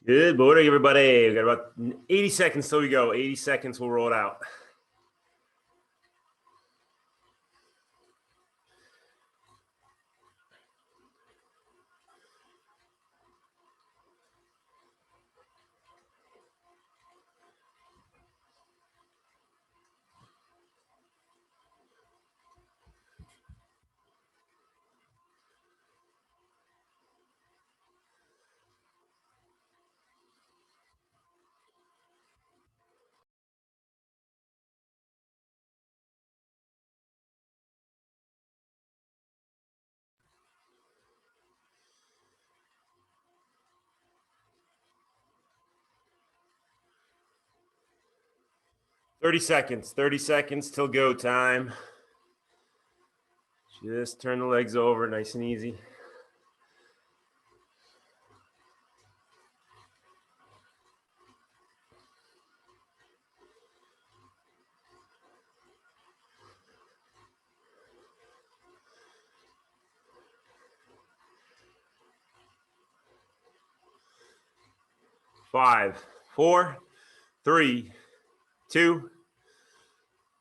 Good morning, everybody. We've got about 80 seconds till we go. 80 seconds, we'll roll it out. Thirty seconds till go time. Just turn the legs over, nice and easy. Five, four, three, two,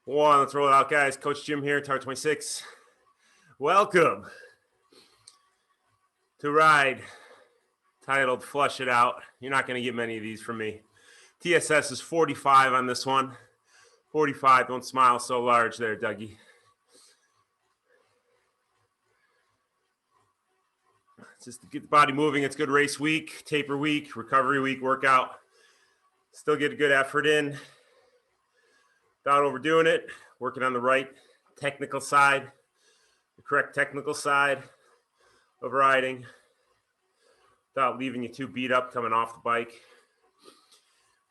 one. Let's roll it out, guys. Coach Jim here, Tar 26. Welcome to ride titled Flush It Out. You're not going to get many of these from me. TSS is 45 on this one. 45. Don't smile so large there, Dougie. Just to get the body moving. It's good race week, taper week, recovery week, workout. Still get a good effort in without overdoing it. Working on the right technical side, the correct technical side of riding without leaving you too beat up coming off the bike.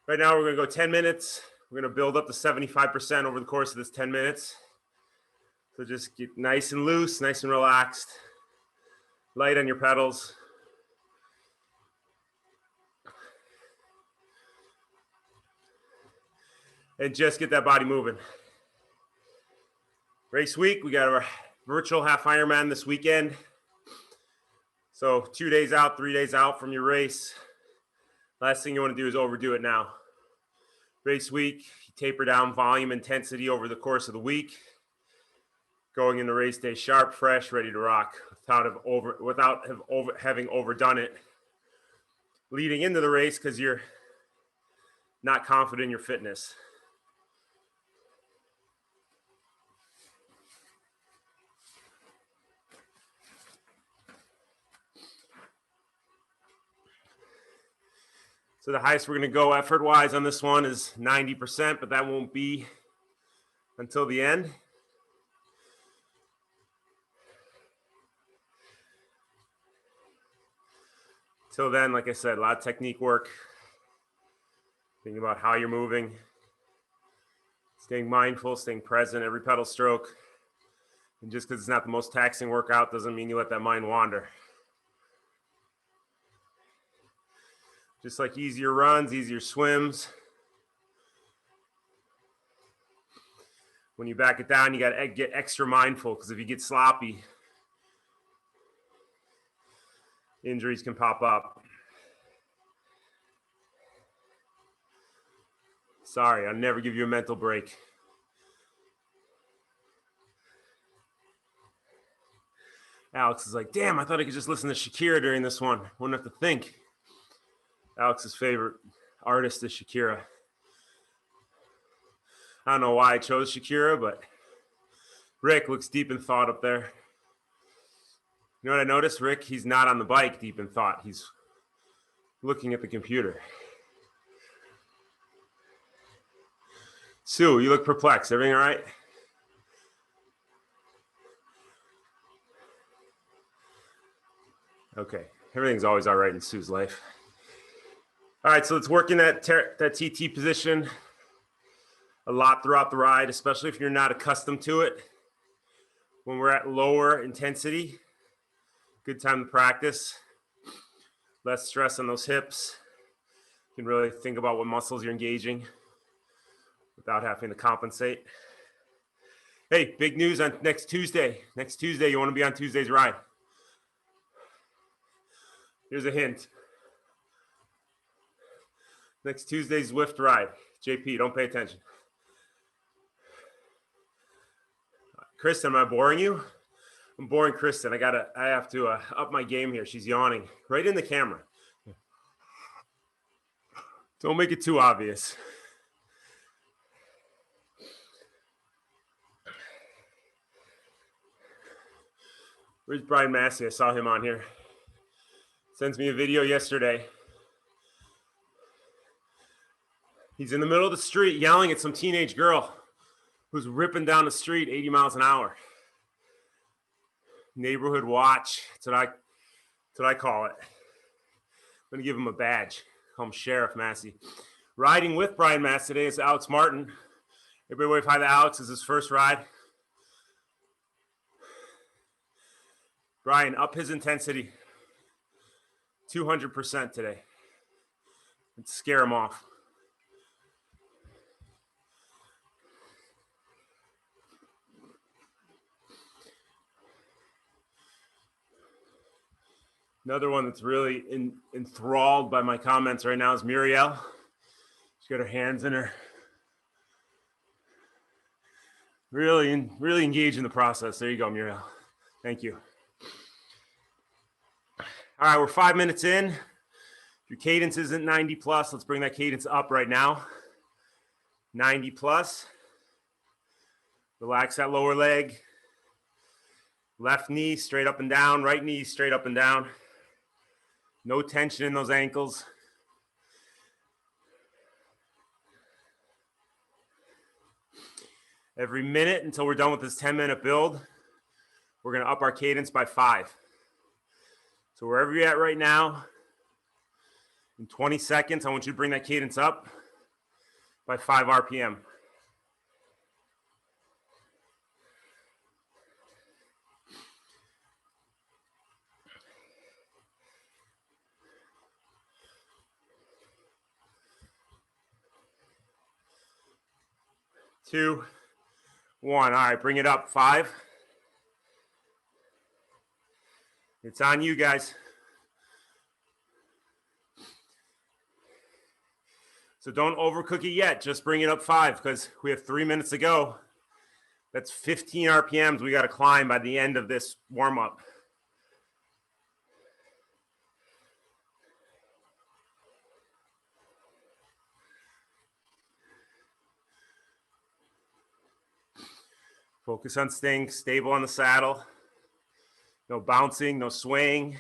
Right now, we're going to go 10 minutes. We're going to build up to 75% over the course of this 10 minutes. So just get nice and loose, nice and relaxed. Light on your pedals. And just get that body moving. Race week, we got our virtual half Ironman this weekend. So 2 days out, 3 days out from your race. Last thing you want to do is overdo it now. Race week, you taper down volume, intensity over the course of the week. Going into race day sharp, fresh, ready to rock without having overdone it leading into the race because you're not confident in your fitness. So the highest we're going to go effort-wise on this one is 90%, but that won't be until the end. Till then, like I said, a lot of technique work. Thinking about how you're moving. Staying mindful, staying present, every pedal stroke. And just because it's not the most taxing workout doesn't mean you let that mind wander. Just like easier runs, easier swims. When you back it down, you got to get extra mindful because if you get sloppy, injuries can pop up. Sorry, I'll never give you a mental break. Alex is like, damn, I thought I could just listen to Shakira during this one. Wouldn't have to think. Alex's favorite artist is Shakira. I don't know why I chose Shakira, but Rick looks deep in thought up there. You know what I noticed, Rick? He's not on the bike deep in thought. He's looking at the computer. Sue, you look perplexed. Everything all right? Okay. Everything's always all right in Sue's life. All right, so let's work in that TT position a lot throughout the ride, especially if you're not accustomed to it. When we're at lower intensity, good time to practice. Less stress on those hips. You can really think about what muscles you're engaging without having to compensate. Hey, big news on next Tuesday. Next Tuesday, you want to be on Tuesday's ride. Here's a hint. Next Tuesday's Zwift ride. JP, don't pay attention. Kristen, am I boring you? I'm boring Kristen. I have to up my game here. She's yawning right in the camera. Don't make it too obvious. Where's Brian Massey? I saw him on here. Sends me a video yesterday. He's in the middle of the street yelling at some teenage girl who's ripping down the street 80 miles an hour. Neighborhood watch. That's what I call it. I'm going to give him a badge. Call him Sheriff Massey. Riding with Brian Massey today is Alex Martin. Everybody wave hi to Alex. This is his first ride. Brian, up his intensity 200% today and scare him off. Another one that's really enthralled by my comments right now is Muriel. She's got her hands in her. Really engaged in the process. There you go, Muriel. Thank you. All right, we're 5 minutes in. Your cadence isn't 90 plus. Let's bring that cadence up right now. 90 plus. Relax that lower leg. Left knee straight up and down. Right knee straight up and down. No tension in those ankles. Every minute until we're done with this 10-minute build, we're going to up our cadence by 5. So wherever you're at right now, in 20 seconds, I want you to bring that cadence up by 5 RPM. Two, one. All right, bring it up. 5. It's on you guys. So don't overcook it yet. Just bring it up 5 because we have 3 minutes to go. That's 15 RPMs we got to climb by the end of this warm-up. Focus on staying stable on the saddle. No bouncing, no swaying.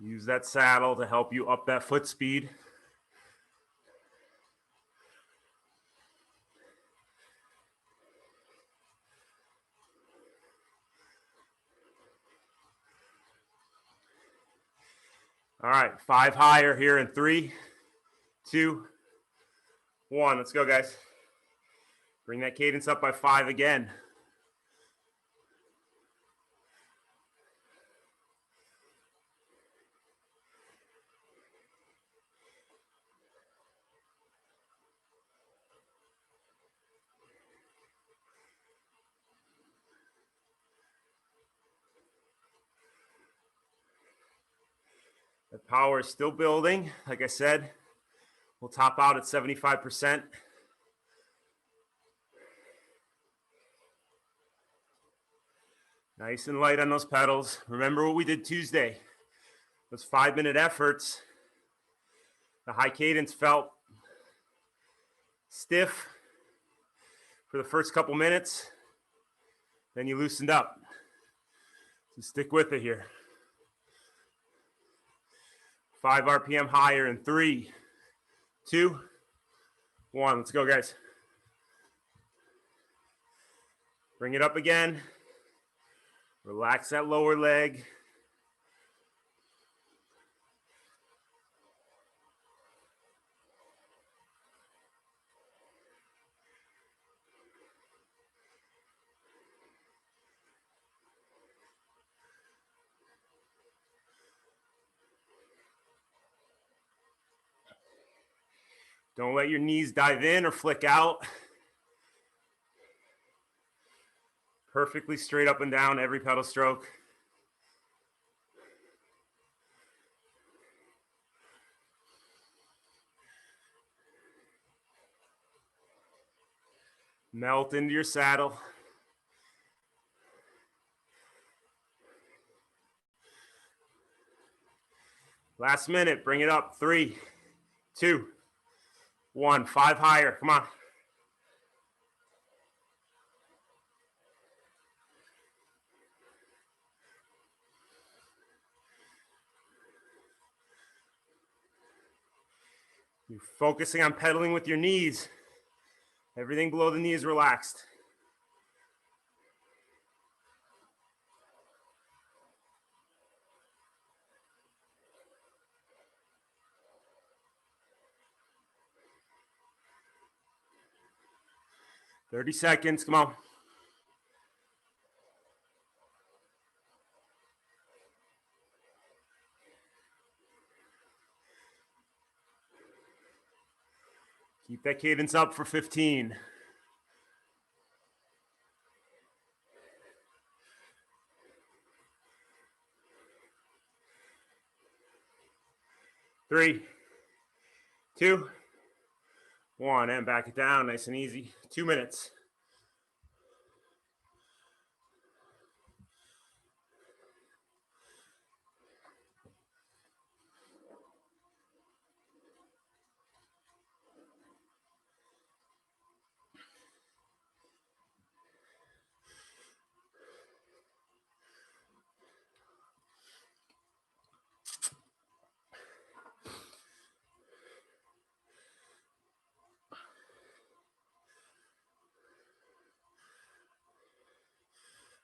Use that saddle to help you up that foot speed. All right, 5 higher here in 3, 2, 1. Let's go, guys. Bring that cadence up by 5 again. The power is still building. Like I said, we'll top out at 75%. Nice and light on those pedals. Remember what we did Tuesday. Those 5-minute efforts. The high cadence felt stiff for the first couple minutes. Then you loosened up. So stick with it here. 5 RPM higher in 3, 2, 1. Let's go, guys. Bring it up again. Relax that lower leg. Don't let your knees dive in or flick out. Perfectly straight up and down every pedal stroke. Melt into your saddle. Last minute, bring it up. 3, 2, 1. 5 higher. Come on. You're focusing on pedaling with your knees. Everything below the knee is relaxed. "30 seconds, come on." Keep that cadence up for 15. 3, 2, 1, and back it down, nice and easy. 2 minutes.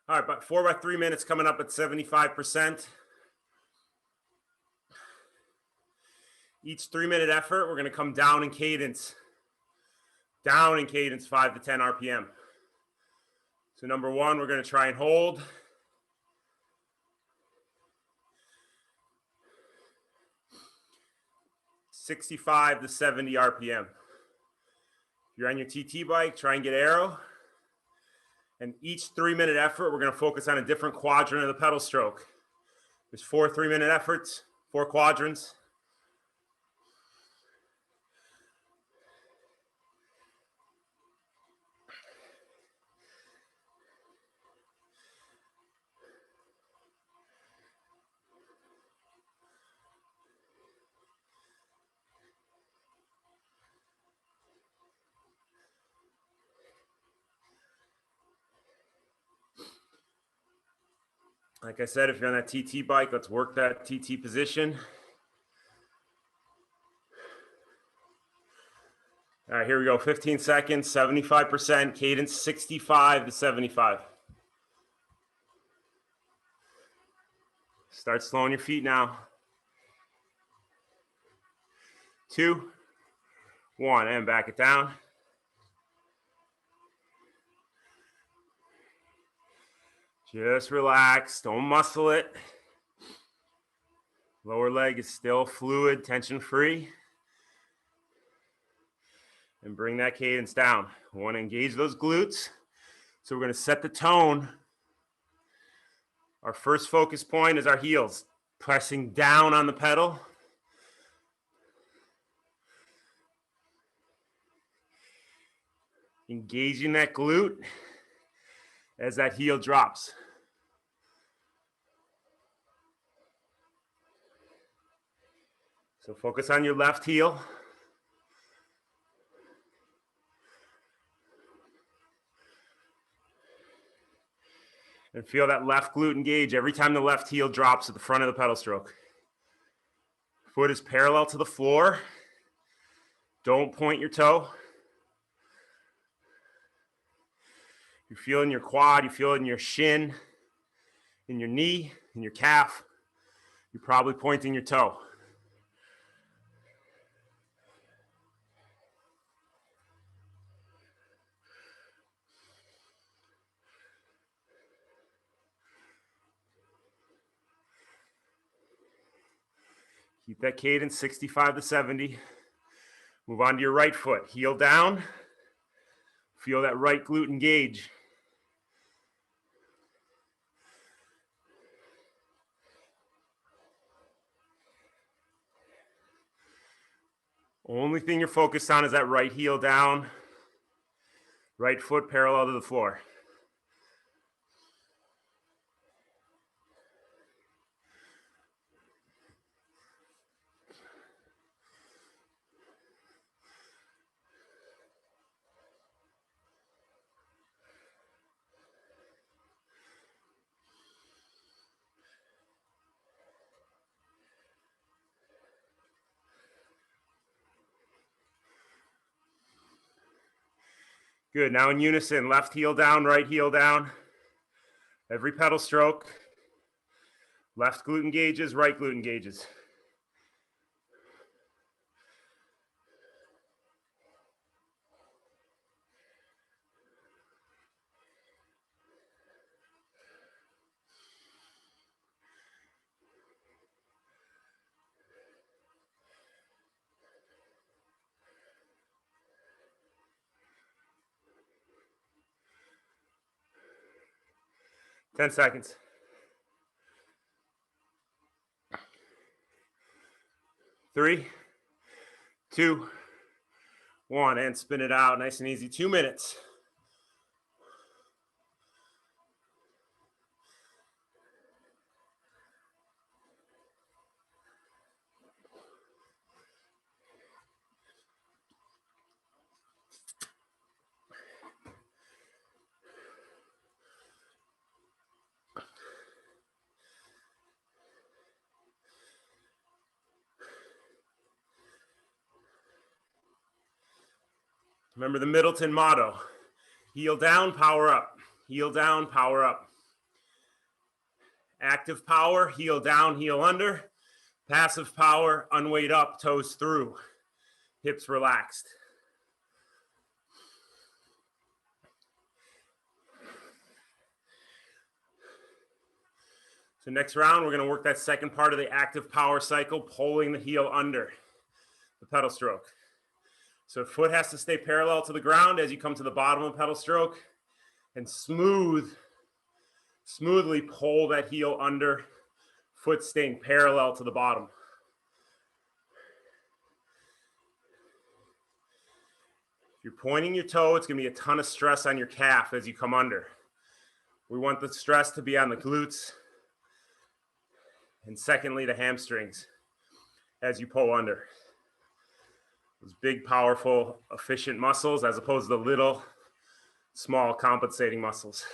All right, but 4 by 3 minutes coming up at 75%. Each 3-minute effort, we're going to come down in cadence. Down in cadence, 5 to 10 RPM. So number 1, we're going to try and hold. "65 to 70 RPM. If you're on your TT bike, try and get aero. And each 3-minute effort, we're going to focus on a different quadrant of the pedal stroke. There's 4 3-minute efforts, 4 quadrants. Like I said, if you're on that TT bike, let's work that TT position. All right, here we go. 15 seconds, 75%, cadence 65 to 75. Start slowing your feet now. 2, 1, and back it down. Just relax, don't muscle it. Lower leg is still fluid, tension free. And bring that cadence down. We want to engage those glutes. So we're going to set the tone. Our first focus point is our heels, pressing down on the pedal. Engaging that glute as that heel drops. So focus on your left heel. And feel that left glute engage every time the left heel drops at the front of the pedal stroke. Foot is parallel to the floor. Don't point your toe. You feel in your quad, you feel it in your shin, in your knee, in your calf. You're probably pointing your toe. Keep that cadence 65 to 70. Move on to your right foot. Heel down. Feel that right glute engage. Only thing you're focused on is that right heel down. Right foot parallel to the floor. Good. Now in unison, left heel down, right heel down. Every pedal stroke. Left glute engages, right glute engages. Ten seconds. 3, 2, 1, and spin it out. Nice and easy. 2 minutes. Remember the Middleton motto: heel down, power up. Heel down, power up. Active power, heel down, heel under. Passive power, unweight up, toes through. Hips relaxed. So next round, we're going to work that second part of the active power cycle, pulling the heel under the pedal stroke. So foot has to stay parallel to the ground as you come to the bottom of pedal stroke, and smoothly pull that heel under, foot staying parallel to the bottom. If you're pointing your toe, it's going to be a ton of stress on your calf as you come under. We want the stress to be on the glutes, and secondly, the hamstrings as you pull under. Those big, powerful, efficient muscles as opposed to the little, small, compensating muscles.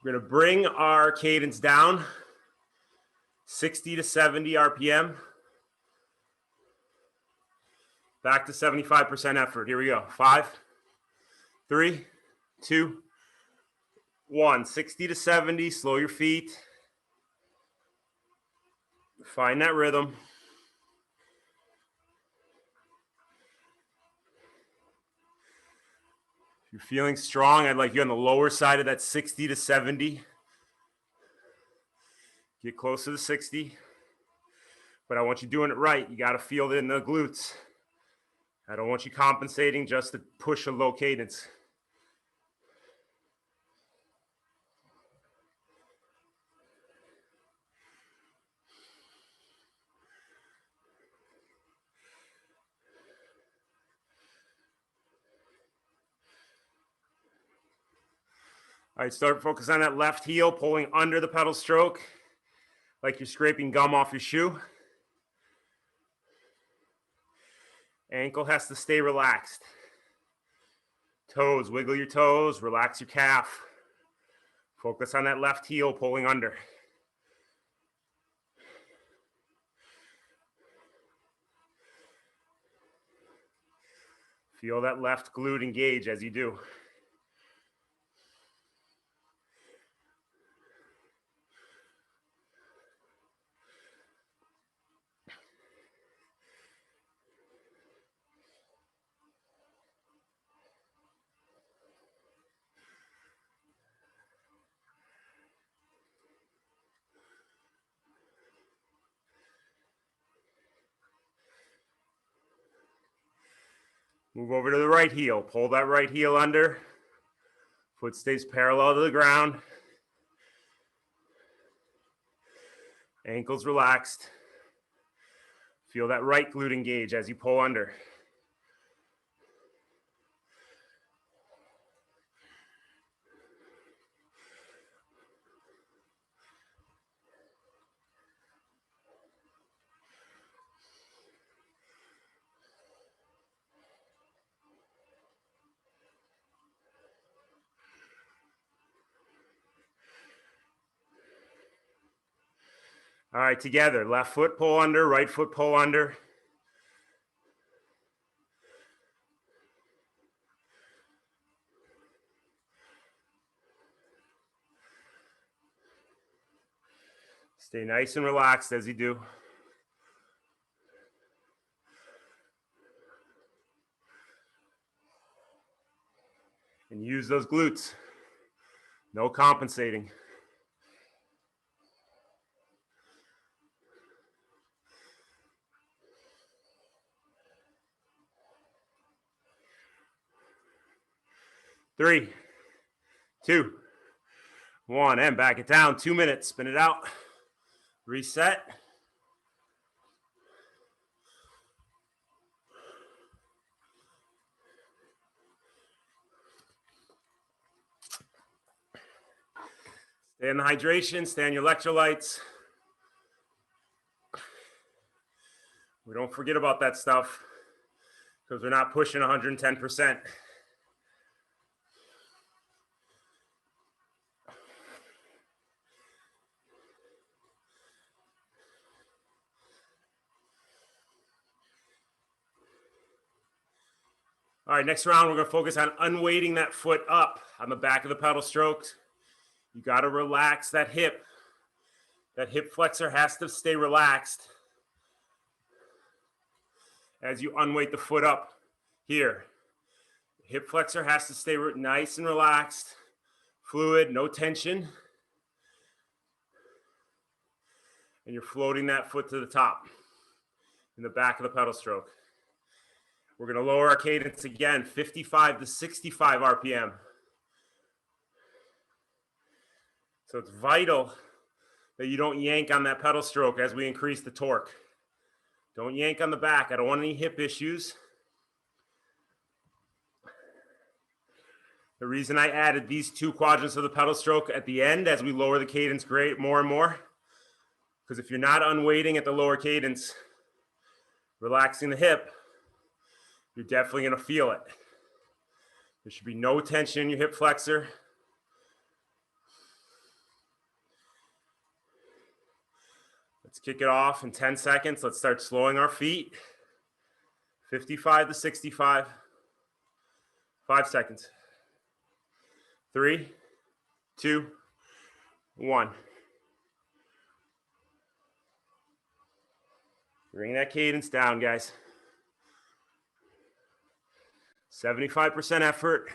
We're going to bring our cadence down, 60 to 70 RPM. Back to 75% effort. Here we go. 5, 3, 2, 1. 60 to 70. Slow your feet. Find that rhythm. If you're feeling strong, I'd like you on the lower side of that 60 to 70. Get close to the 60. But I want you doing it right. You got to feel it in the glutes. I don't want you compensating just to push a low cadence. All right, start focus on that left heel, pulling under the pedal stroke, like you're scraping gum off your shoe. Ankle has to stay relaxed. Toes, wiggle your toes, relax your calf. Focus on that left heel, pulling under. Feel that left glute engage as you do. Move over to the right heel. Pull that right heel under. Foot stays parallel to the ground. Ankles relaxed. Feel that right glute engage as you pull under. All right, together. Left foot pull under, right foot pull under. Stay nice and relaxed as you do. And use those glutes. No compensating. Three, two, one, and back it down. 2 minutes. Spin it out. Reset. Stay in the hydration. Stay on your electrolytes. We don't forget about that stuff because we're not pushing 110%. All right, next round, we're going to focus on unweighting that foot up on the back of the pedal strokes. You got to relax that hip. That hip flexor has to stay relaxed as you unweight the foot up here. Hip flexor has to stay nice and relaxed, fluid, no tension. And you're floating that foot to the top in the back of the pedal stroke. We're going to lower our cadence again, 55 to 65 RPM. So it's vital that you don't yank on that pedal stroke as we increase the torque. Don't yank on the back. I don't want any hip issues. The reason I added these 2 quadrants of the pedal stroke at the end as we lower the cadence more and more, because if you're not unweighting at the lower cadence, relaxing the hip, you're definitely going to feel it. There should be no tension in your hip flexor. Let's kick it off in 10 seconds. Let's start slowing our feet. 55 to 65. 5 seconds. 3, 2, 1. Bring that cadence down, guys. 75% effort.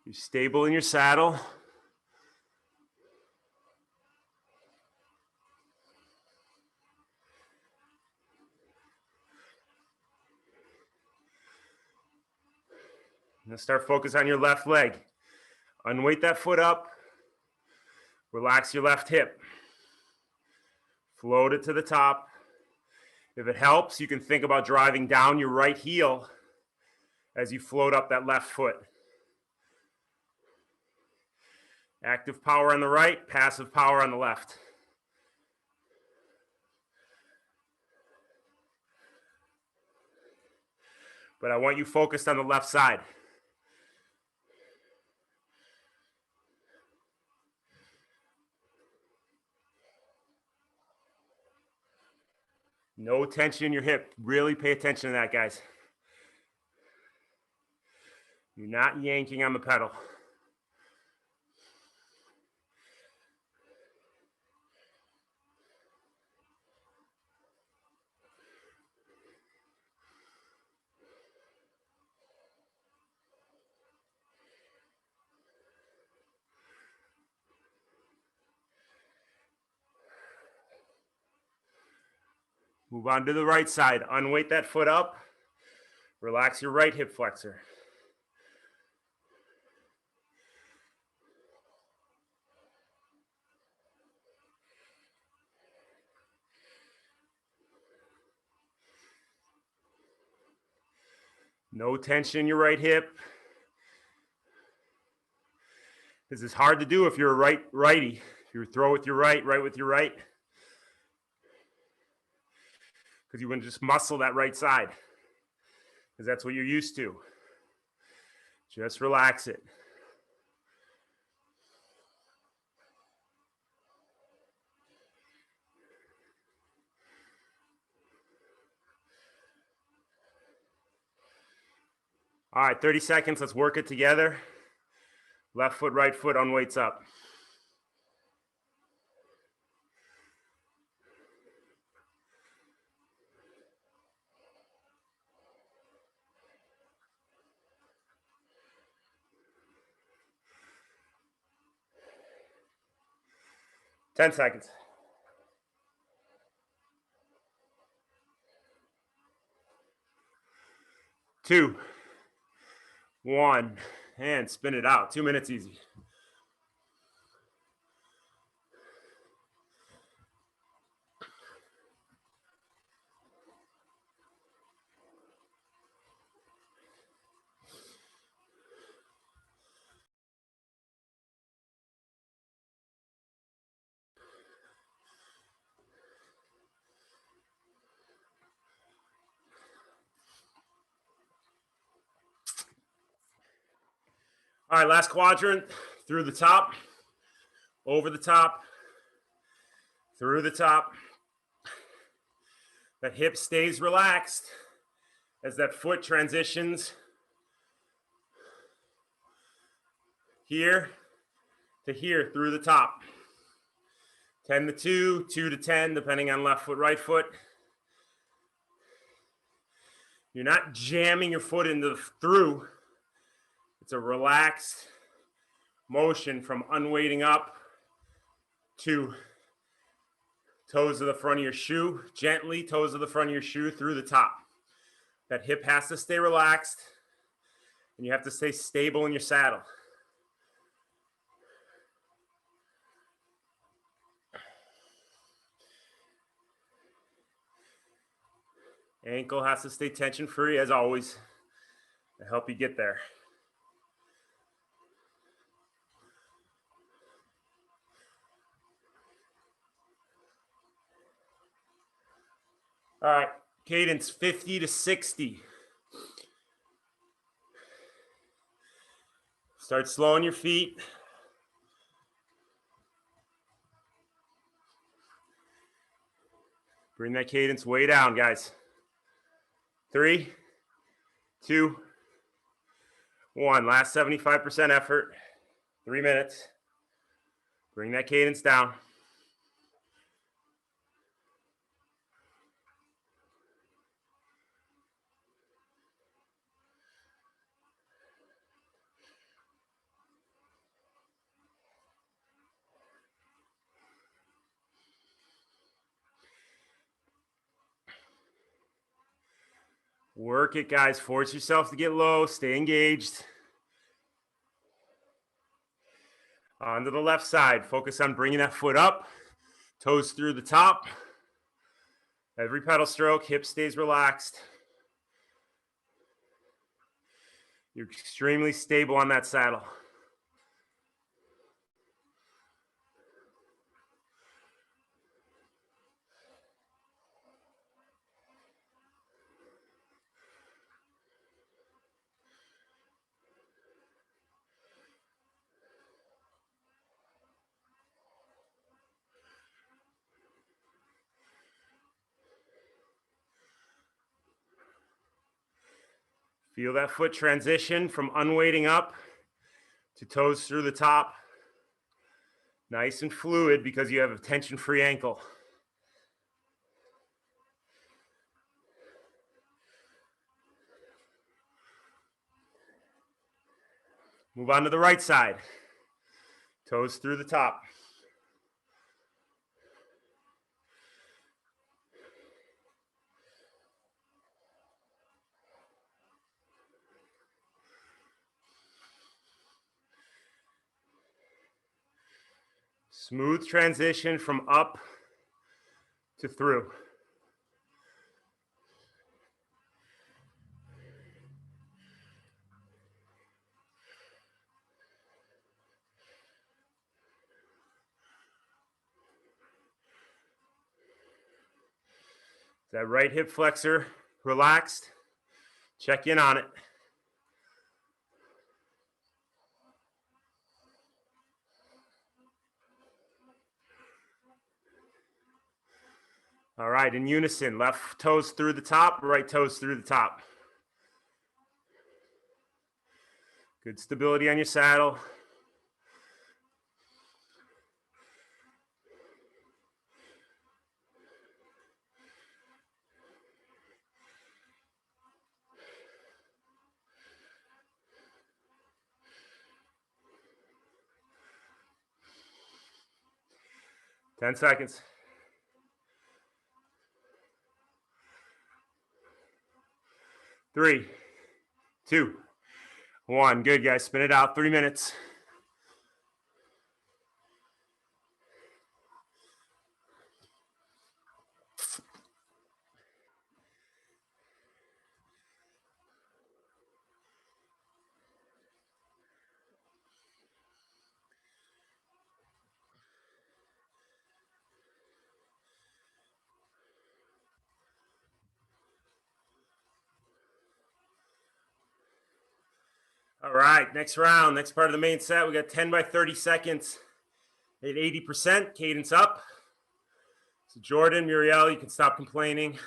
You're stable in your saddle. Now start focus on your left leg. Unweight that foot up. Relax your left hip. Float it to the top. If it helps, you can think about driving down your right heel as you float up that left foot. Active power on the right, passive power on the left. But I want you focused on the left side. No tension in your hip. Really pay attention to that, guys. You're not yanking on the pedal. Move on to the right side. Unweight that foot up. Relax your right hip flexor. No tension in your right hip. This is hard to do if you're a righty. If you throw with your right with your right, because you want to just muscle that right side, because that's what you're used to. Just relax it. All right, 30 seconds. Let's work it together. Left foot, right foot on weights up. Ten seconds. 2, 1, and spin it out. 2 minutes easy. All right, last quadrant. Through the top, over the top, through the top. That hip stays relaxed as that foot transitions here to here through the top. 10 to 2, 2 to 10, depending on left foot, right foot. You're not jamming your foot into through. It's a relaxed motion from unweighting up to toes of the front of your shoe, gently toes of the front of your shoe through the top. That hip has to stay relaxed, and you have to stay stable in your saddle. Ankle has to stay tension free as always to help you get there. All right, cadence 50 to 60. Start slowing your feet. Bring that cadence way down, guys. 3, 2, 1. Last 75% effort. 3 minutes. Bring that cadence down. Work it, guys. Force yourself to get low. Stay engaged. Onto the left side. Focus on bringing that foot up. Toes through the top. Every pedal stroke, hip stays relaxed. You're extremely stable on that saddle. Feel that foot transition from unweighting up to toes through the top. Nice and fluid because you have a tension-free ankle. Move on to the right side. Toes through the top. Smooth transition from up to through. That right hip flexor relaxed. Check in on it. All right, in unison, left toes through the top, right toes through the top. Good stability on your saddle. Ten seconds. 3, 2, 1. Good, guys. Spin it out. 3 minutes. All right, next round, next part of the main set. We got 10 by 30 seconds at 80%, cadence up. So Jordan, Muriel, you can stop complaining,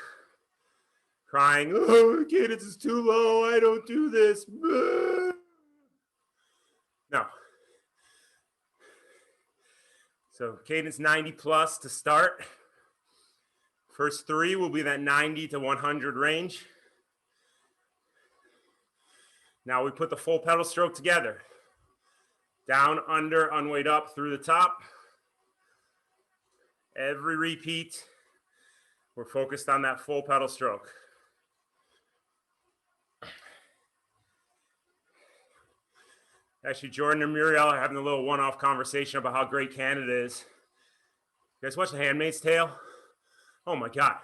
crying, oh, the cadence is too low, I don't do this. No. So cadence 90 plus to start. First 3 will be that 90 to 100 range. Now we put the full pedal stroke together. Down, under, unweight up, through the top. Every repeat, we're focused on that full pedal stroke. Actually, Jordan and Muriel are having a little one-off conversation about how great Canada is. You guys watch The Handmaid's Tale? Oh my God,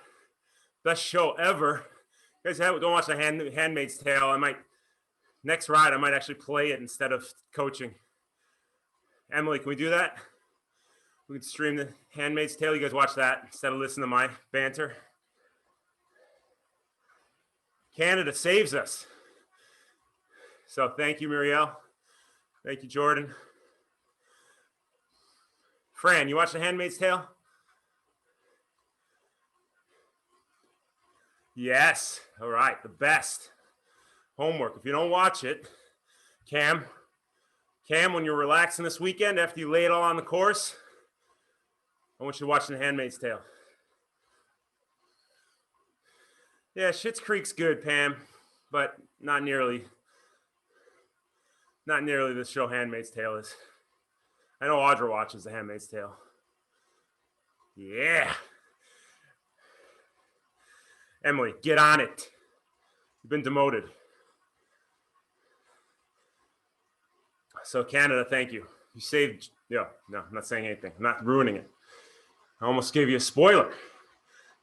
best show ever. You guys don't watch The Handmaid's Tale. Next ride, I might actually play it instead of coaching. Emily, can we do that? We can stream The Handmaid's Tale. You guys watch that instead of listening to my banter. Canada saves us. So thank you, Muriel. Thank you, Jordan. Fran, you watch The Handmaid's Tale? Yes. All right, the best. Homework. If you don't watch it, Cam, when you're relaxing this weekend after you lay it all on the course, I want you to watch The Handmaid's Tale. Yeah, Schitt's Creek's good, Pam, but not nearly the show Handmaid's Tale is. I know Audra watches The Handmaid's Tale. Yeah. Emily, get on it. You've been demoted. So Canada, thank you. You saved, no, I'm not saying anything. I'm not ruining it. I almost gave you a spoiler.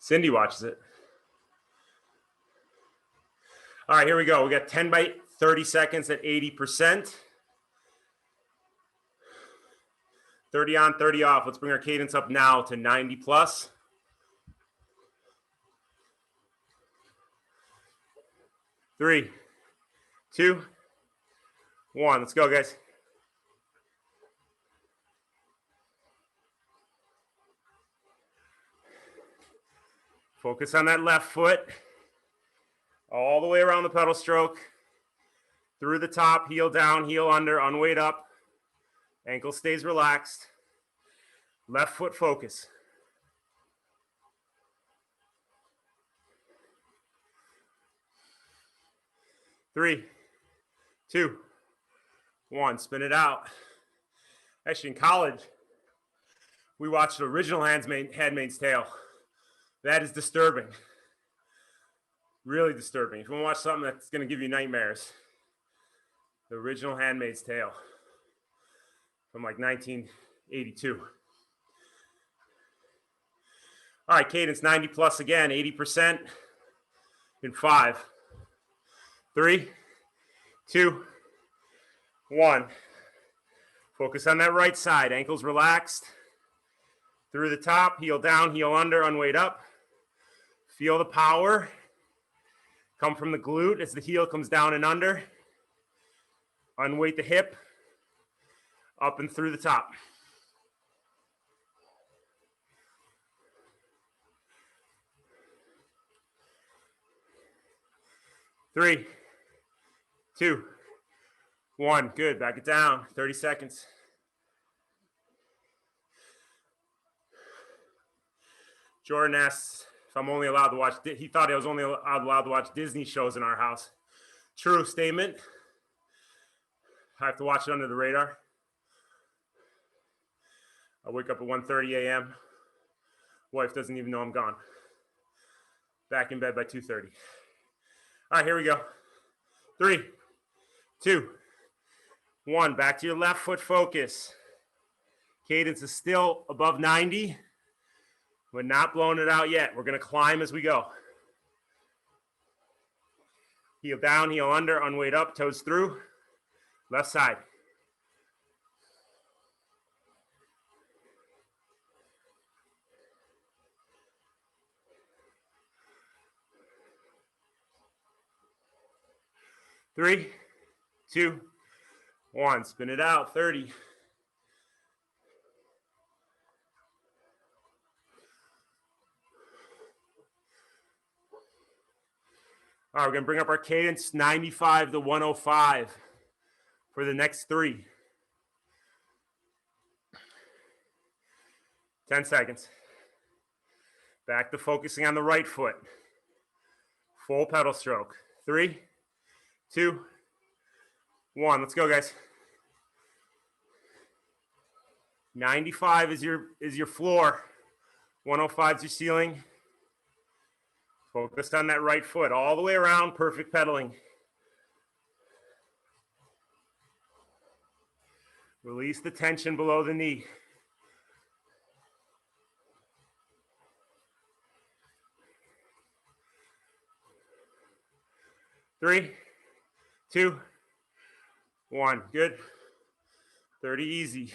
Cindy watches it. All right, here we go. We got 10 by 30 seconds at 80%. 30 on, 30 off. Let's bring our cadence up now to 90 plus. 3, 2, 1. Let's go, guys. Focus on that left foot. All the way around the pedal stroke. Through the top, heel down, heel under, unweight up. Ankle stays relaxed. Left foot focus. 3, 2, 1. Spin it out. Actually, in college, we watched the original Handmaid's Tale. That is disturbing. Really disturbing. If you want to watch something that's going to give you nightmares, the original Handmaid's Tale from like 1982. All right, cadence 90 plus again, 80% in 5, 3, 2, 1. Focus on that right side, ankles relaxed. Through the top, heel down, heel under, unweight up. Feel the power come from the glute as the heel comes down and under. Unweight the hip, up and through the top. Three, two, one. Good. Back it down. 30 seconds. Jordan asks if I'm only allowed to watch. He thought I was only allowed to watch Disney shows in our house. True statement. I have to watch it under the radar. I wake up at 1:30 a.m. Wife doesn't even know I'm gone. Back in bed by 2:30. All right, here we go. 3, 2, 1. Back to your left foot focus. Cadence is still above 90. We're not blowing it out yet. We're going to climb as we go. Heel down, heel under, unweight up, toes through. Left side. Three, two, one. Spin it out. 30. All right, we're going to bring up our cadence 95 to 105 for the next 3. 10 seconds. Back to focusing on the right foot. Full pedal stroke. 3, 2, 1. Let's go, guys. 95 is your floor. 105 is your ceiling. Focused on that right foot all the way around. Perfect pedaling. Release the tension below the knee. Three, 2, 1. Good. 30 easy.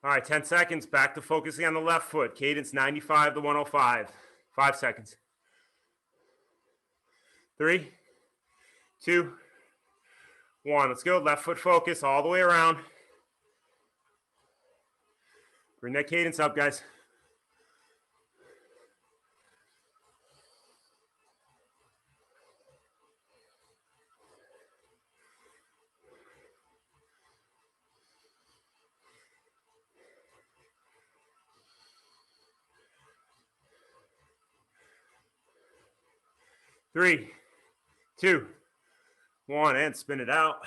All right, 10 seconds. Back to focusing on the left foot. Cadence 95 to 105. 5 seconds. 3, 2, 1. Let's go. Left foot focus all the way around. Bring that cadence up, guys. Three, 2, 1, and spin it out.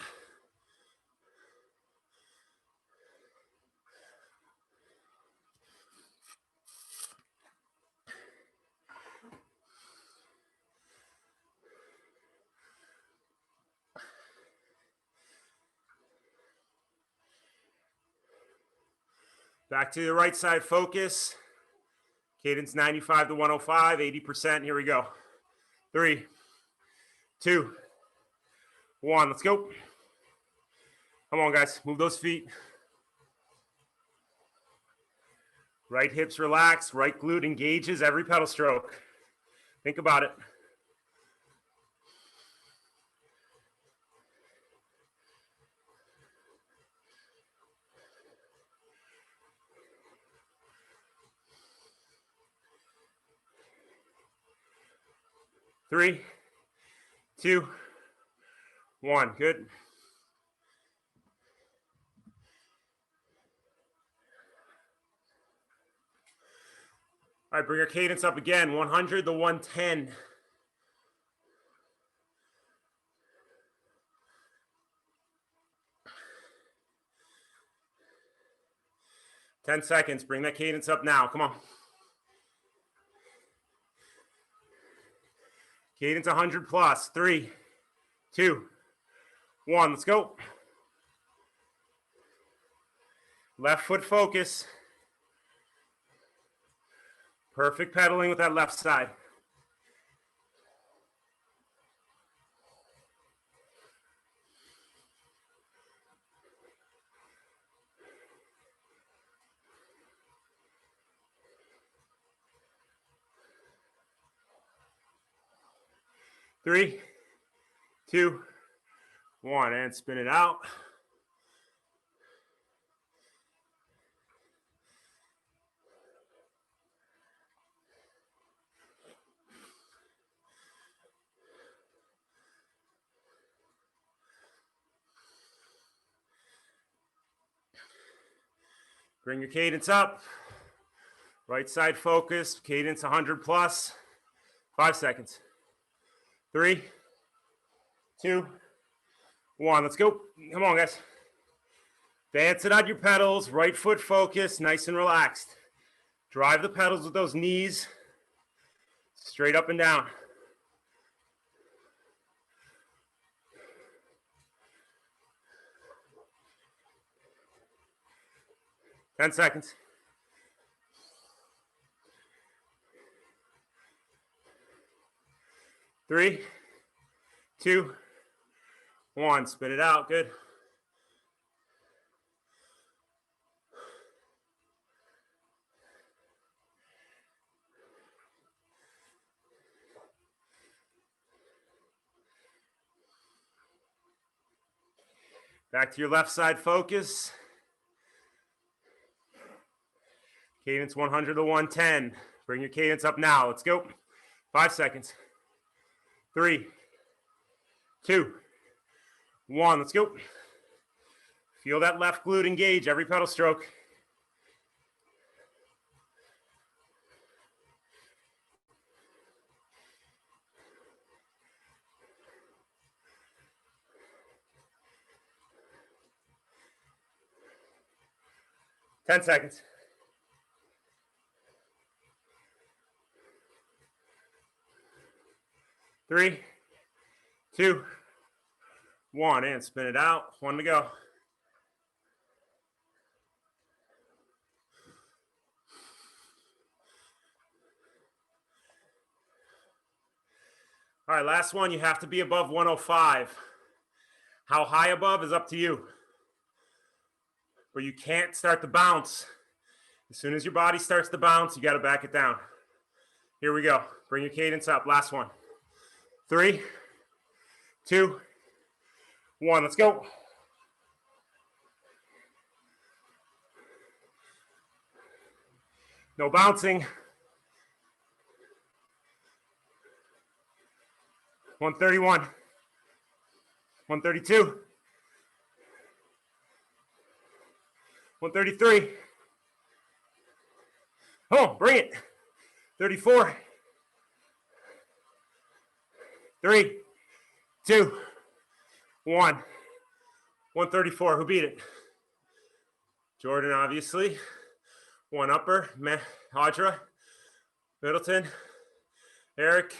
Back to the right side focus. Cadence 95 to 105, 80%. Here we go. 3, 2, 1. Let's go. Come on, guys. Move those feet. Right hips relax. Right glute engages every pedal stroke. Think about it. Three, 2, 1. Good. All right, bring our cadence up again. 100 to 110. Ten seconds. Bring that cadence up now. Come on. Cadence 100 plus. 3, 2, 1. Let's go. Left foot focus. Perfect pedaling with that left side. Three, two, one, and spin it out. Bring your cadence up. Right side focus, cadence 100 plus. 5 seconds. 3, 2, 1. Let's go. Come on, guys. Dance it on your pedals. Right foot focus, nice and relaxed. Drive the pedals with those knees straight up and down. Ten seconds. 3, 2, 1. Spit it out. Good. Back to your left side focus. Cadence 100 to 110. Bring your cadence up now. Let's go. 5 seconds. 3, 2, 1. Let's go. Feel that left glute engage every pedal stroke. Ten seconds. 3, 2, 1, and spin it out. 1 to go. All right, last one. You have to be above 105. How high above is up to you. But you can't start to bounce. As soon as your body starts to bounce, you got to back it down. Here we go. Bring your cadence up. Last one. 3, 2, 1. Let's go. No bouncing. 131. 132. 133. Oh, bring it. 34. 3, 2, 1. 134. Who beat it? Jordan, obviously. One upper. Audra. Middleton. Eric.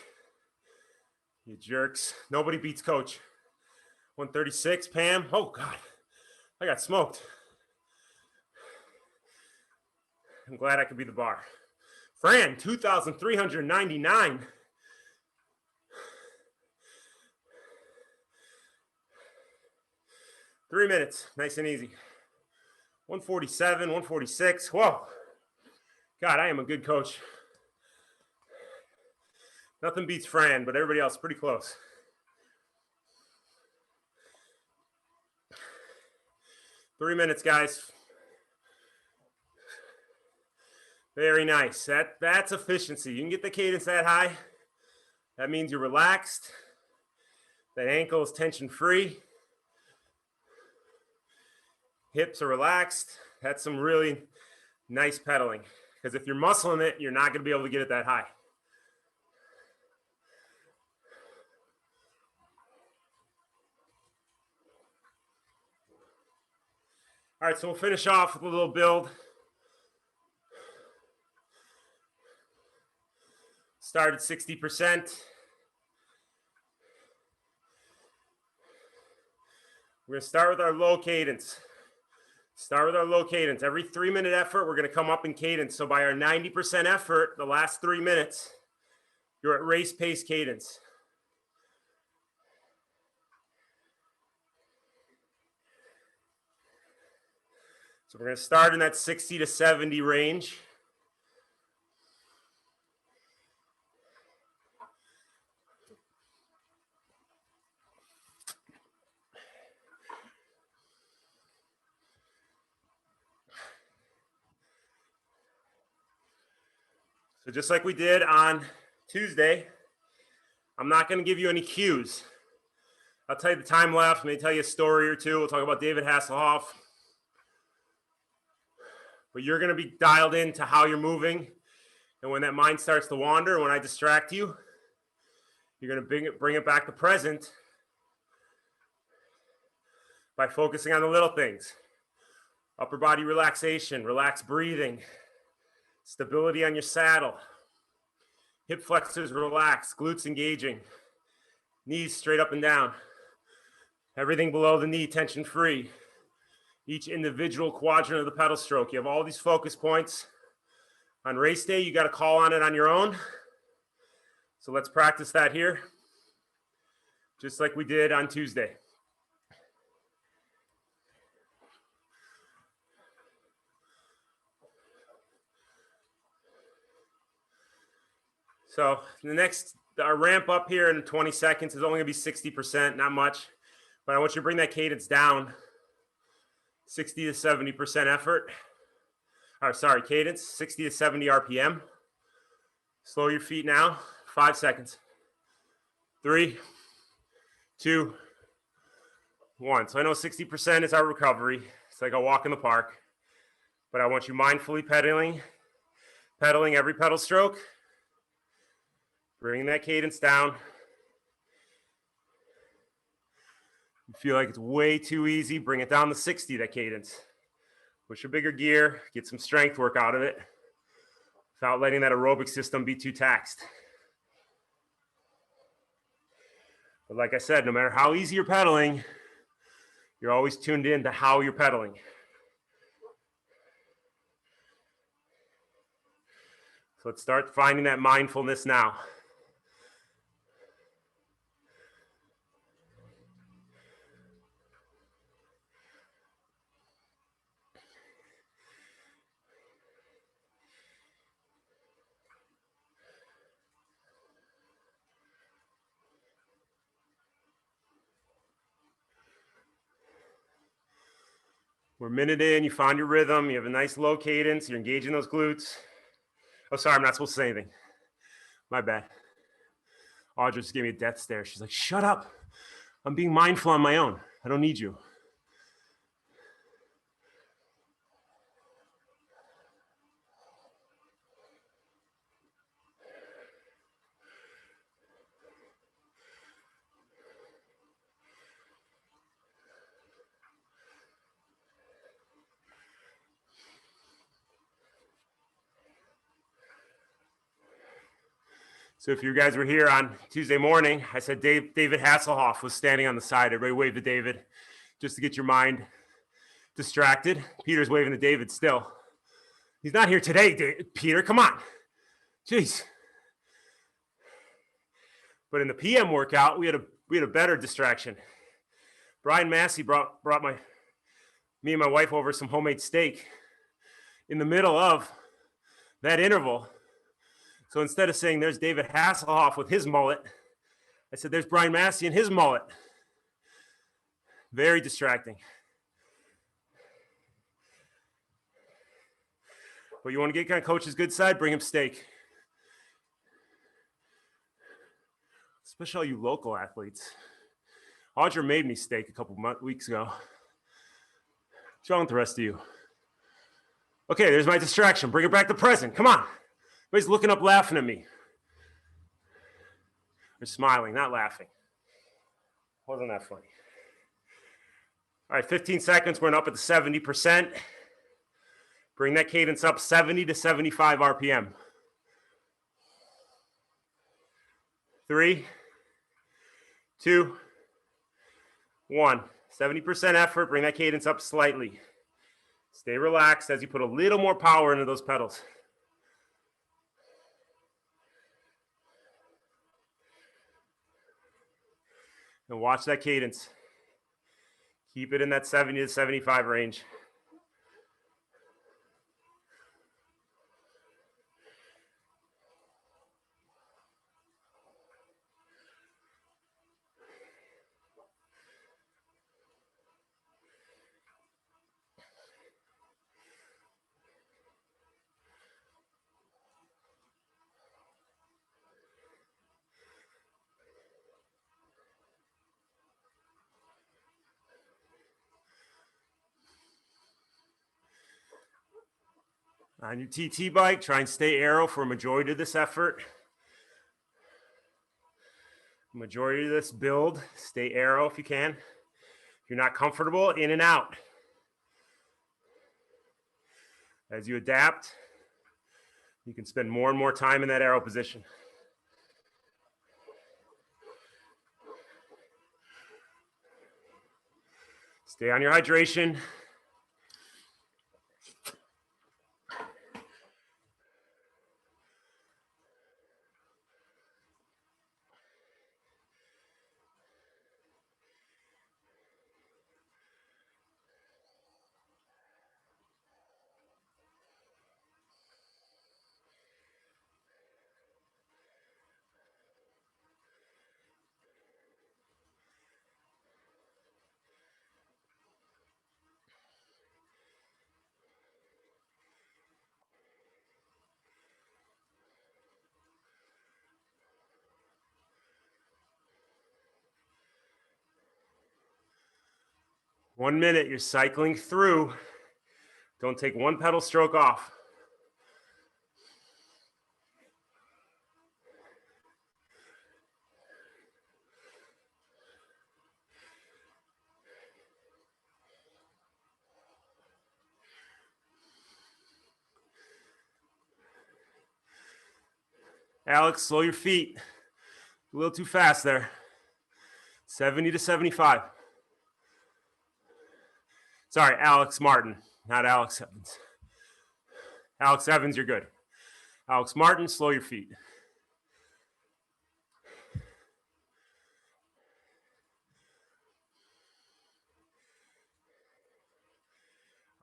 You jerks. Nobody beats Coach. 136. Pam. Oh, God. I got smoked. I'm glad I could be the bar. Fran, 2,399. Three minutes, nice and easy. 147, 146. Whoa. God, I am a good coach. Nothing beats Fran, but everybody else pretty close. Three minutes, guys. Very nice. That's efficiency. You can get the cadence that high. That means you're relaxed. That ankle is tension-free. Hips are relaxed. That's some really nice pedaling. Because if you're muscling it, you're not going to be able to get it that high. All right, so we'll finish off with a little build. Start at 60%. We're going to start with our low cadence. Start with our low cadence. Every 3-minute effort, we're going to come up in cadence. So by our 90% effort, the last 3 minutes, you're at race pace cadence. So we're going to start in that 60 to 70 range. So just like we did on Tuesday, I'm not going to give you any cues. I'll tell you the time left, maybe tell you a story or two. We'll talk about David Hasselhoff. But you're going to be dialed into how you're moving. And when that mind starts to wander, when I distract you, you're going to bring it back to present by focusing on the little things. Upper body relaxation, relaxed breathing, stability on your saddle, hip flexors relaxed, glutes engaging, knees straight up and down, everything below the knee tension free, each individual quadrant of the pedal stroke. You have all these focus points. On race day, you got to call on it on your own. So let's practice that here, just like we did on Tuesday. So our ramp up here in 20 seconds is only gonna be 60%, not much. But I want you to bring that cadence down, 60 to 70% effort. Cadence, 60 to 70 RPM. Slow your feet now, 5 seconds. 3, 2, 1. So I know 60% is our recovery. It's like a walk in the park. But I want you mindfully pedaling every pedal stroke. Bring that cadence down. You feel like it's way too easy, bring it down to 60, that cadence. Push a bigger gear, get some strength work out of it without letting that aerobic system be too taxed. But like I said, no matter how easy you're pedaling, you're always tuned in to how you're pedaling. So let's start finding that mindfulness now. We're a minute in, you found your rhythm, you have a nice low cadence, you're engaging those glutes. Oh, sorry, I'm not supposed to say anything. My bad. Audra just gave me a death stare. She's like, shut up. I'm being mindful on my own. I don't need you. So if you guys were here on Tuesday morning, I said David Hasselhoff was standing on the side. Everybody wave to David just to get your mind distracted. Peter's waving to David still. He's not here today, Peter. Come on. Jeez. But in the PM workout, we had a better distraction. Brian Massey brought me and my wife over some homemade steak in the middle of that interval. So instead of saying there's David Hasselhoff with his mullet, I said there's Brian Massey and his mullet. Very distracting. But you want to get on coach's good side, bring him steak. Especially all you local athletes. Audra made me steak a couple weeks ago. What's wrong with the rest of you? Okay, there's my distraction. Bring it back to present. Come on. Everybody's looking up, laughing at me. They're smiling, not laughing. Wasn't that funny? All right, 15 seconds. We're up at the 70%. Bring that cadence up 70 to 75 RPM. 3, 2, 1. 70% effort. Bring that cadence up slightly. Stay relaxed as you put a little more power into those pedals. And watch that cadence. Keep it in that 70 to 75 range. On your TT bike, try and stay aero for a majority of this effort. Majority of this build, stay aero if you can. If you're not comfortable, in and out. As you adapt, you can spend more and more time in that aero position. Stay on your hydration. One minute, you're cycling through. Don't take one pedal stroke off. Alex, slow your feet. A little too fast there. 70 to 75. Sorry, Alex Martin, not Alex Evans. Alex Evans, you're good. Alex Martin, slow your feet.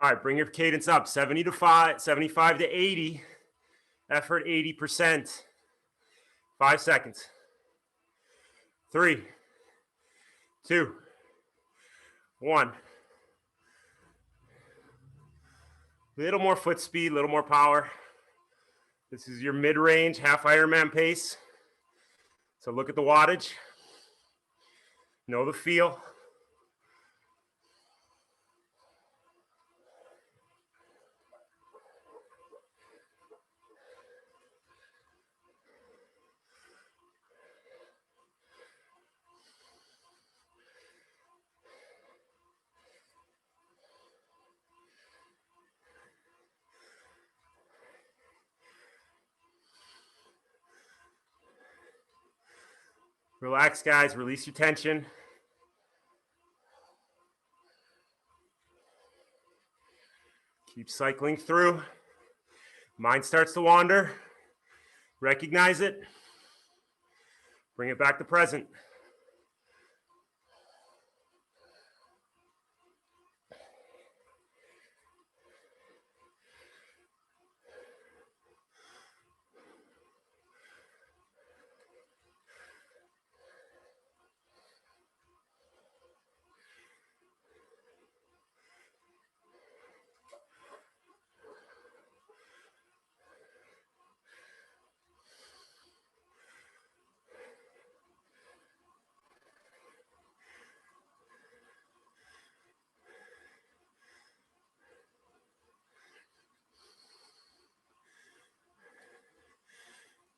All right, bring your cadence up. 75 to 80. Effort 80%. 5 seconds. 3, 2, 1. Little more foot speed, little more power. This is your mid-range half Ironman pace. So look at the wattage. Know the feel. Relax, guys. Release your tension. Keep cycling through. Mind starts to wander. Recognize it. Bring it back to present.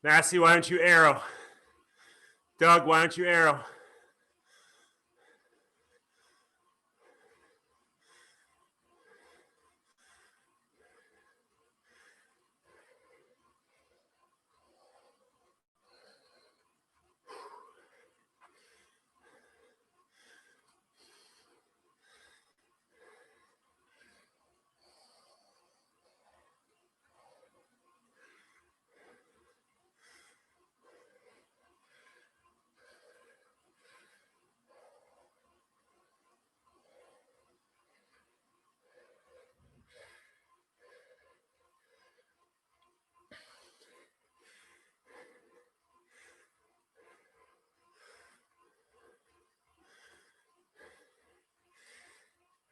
Massey, why don't you aero? Doug, why don't you aero?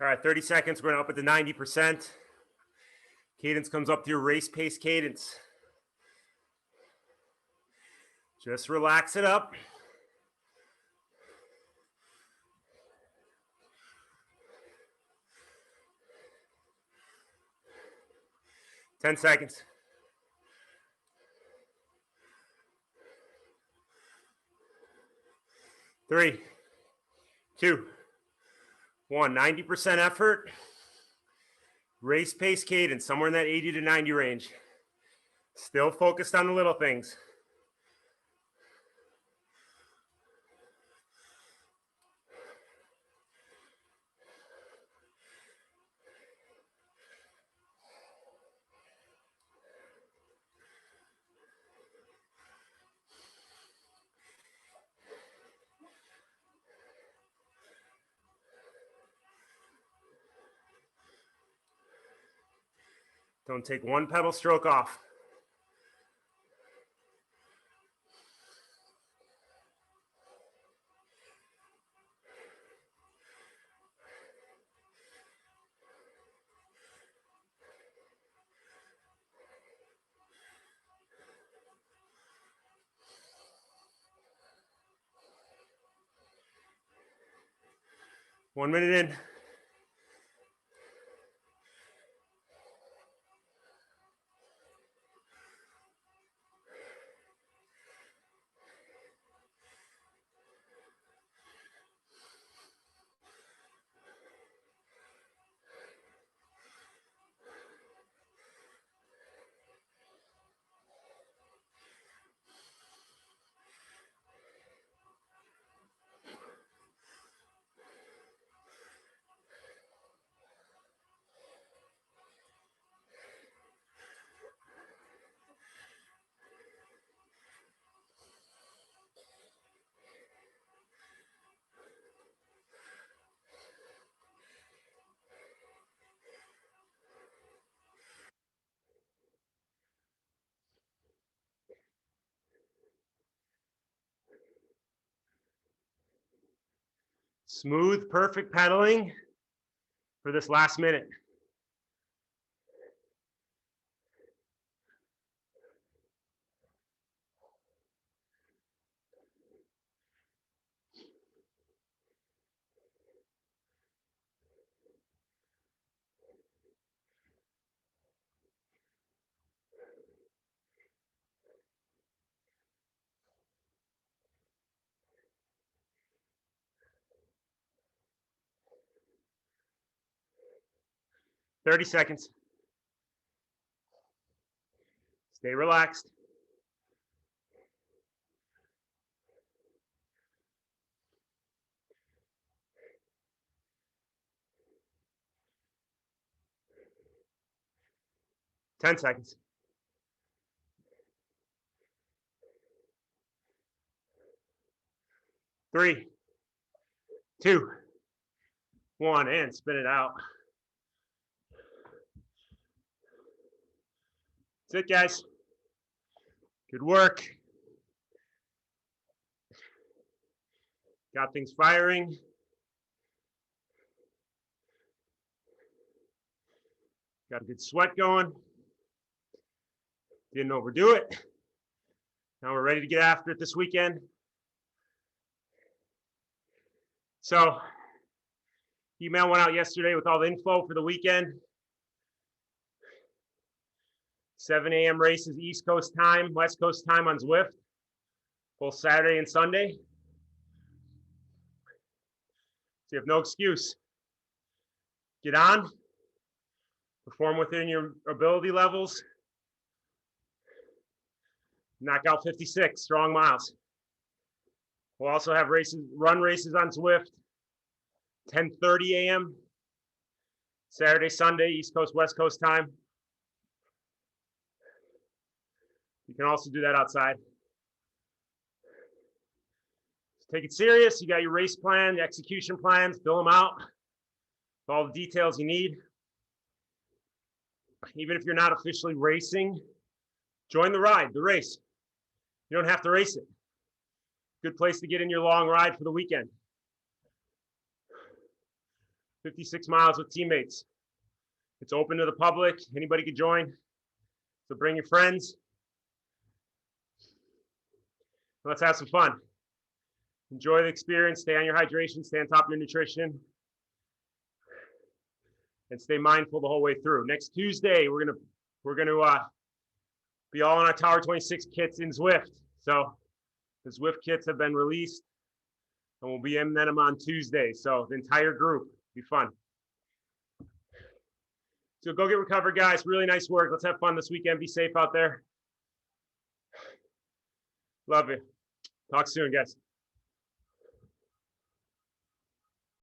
All right, 30 seconds. We're gonna up at the 90%. Cadence comes up to your race pace cadence. Just relax it up. Ten seconds. Three, two, one. 90% effort. Race pace cadence, somewhere in that 80 to 90 range. Still focused on the little things. Don't take one pedal stroke off. One minute in. Smooth, perfect pedaling for this last minute. Thirty seconds. Stay relaxed. Ten seconds. 3, 2, 1, and spit it out. That's it, guys. Good work. Got things firing. Got a good sweat going. Didn't overdo it. Now we're ready to get after it this weekend. So, email went out yesterday with all the info for the weekend. 7 a.m. races East Coast time, West Coast time on Zwift, both Saturday and Sunday. So you have no excuse. Get on, perform within your ability levels, knock out 56 strong miles. We'll also have races, run races on Zwift, 10:30 a.m. Saturday, Sunday, East Coast, West Coast time. You can also do that outside. Just take it serious. You got your race plan, the execution plans, fill them out with all the details you need. Even if you're not officially racing, join the ride, the race. You don't have to race it. Good place to get in your long ride for the weekend. 56 miles with teammates. It's open to the public. Anybody can join. So bring your friends. Let's have some fun. Enjoy the experience. Stay on your hydration. Stay on top of your nutrition. And stay mindful the whole way through. Next Tuesday, we're gonna be all in our Tower 26 kits in Zwift. So the Zwift kits have been released, and we'll be in them on Tuesday. So the entire group, be fun. So go get recovered, guys. Really nice work. Let's have fun this weekend. Be safe out there. Love you. Talk soon, guys.